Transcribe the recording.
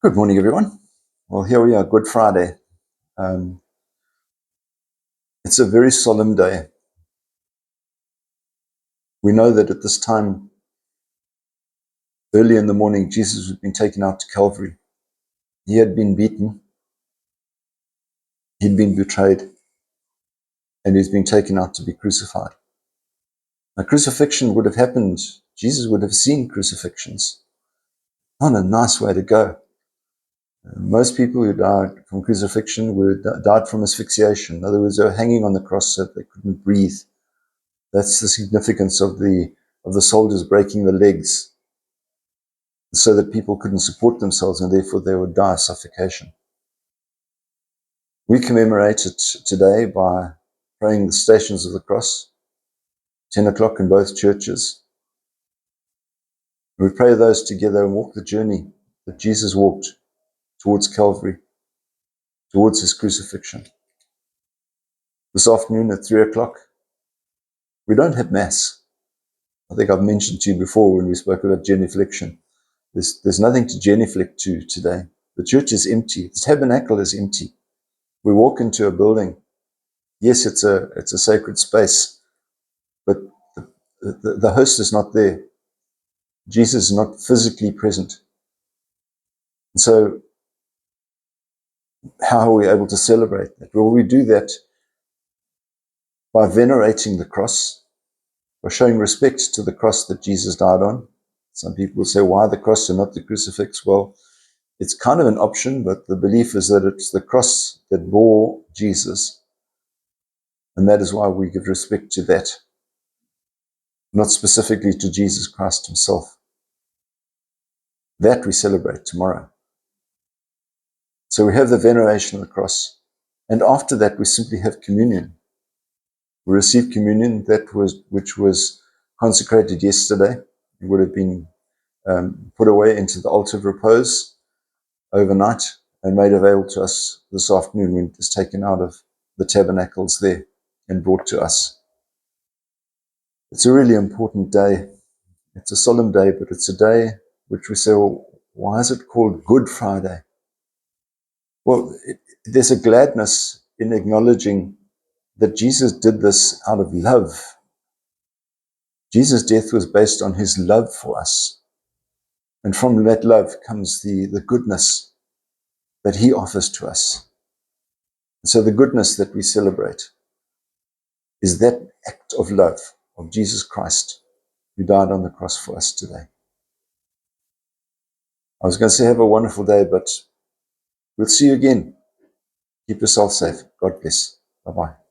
Good morning, everyone. Well, here we are, Good Friday. Um, it's a very solemn day. We know that at this time, early in the morning, Jesus had been taken out to Calvary. He had been beaten, he'd been betrayed, and he's been taken out to be crucified. Now, crucifixion would have happened. Jesus would have seen crucifixions. Not a nice way to go. Most people who died from crucifixion died from asphyxiation. In other words, they were hanging on the cross so that they couldn't breathe. That's the significance of the soldiers breaking the legs, so that people couldn't support themselves and therefore they would die of suffocation. We commemorate it today by praying the Stations of the Cross, 10 o'clock in both churches. We pray those together and walk the journey that Jesus walked towards Calvary, towards his crucifixion. This afternoon at 3 o'clock, we don't have Mass. I think I've mentioned to you before when we spoke about genuflection. There's nothing to genuflect to today. The church is empty. The tabernacle is empty. We walk into a building. Yes, it's a sacred space, but the host is not there. Jesus is not physically present. And so how are we able to celebrate that? Well, we do that by venerating the cross, by showing respect to the cross that Jesus died on. Some people will say, why the cross and not the crucifix? Well, it's kind of an option, but the belief is that it's the cross that bore Jesus. And that is why we give respect to that, not specifically to Jesus Christ himself. That we celebrate tomorrow. So we have the veneration of the cross. And after that, we simply have communion. We receive communion, which was consecrated yesterday. It would have been put away into the altar of repose overnight and made available to us this afternoon when it was taken out of the tabernacles there and brought to us. It's a really important day. It's a solemn day, but it's a day which we say, well, why is it called Good Friday? Well, there's a gladness in acknowledging that Jesus did this out of love. Jesus' death was based on his love for us. And from that love comes the goodness that he offers to us. And so the goodness that we celebrate is that act of love of Jesus Christ who died on the cross for us today. I was going to say have a wonderful day, but we'll see you again. Keep yourself safe. God bless. Bye-bye.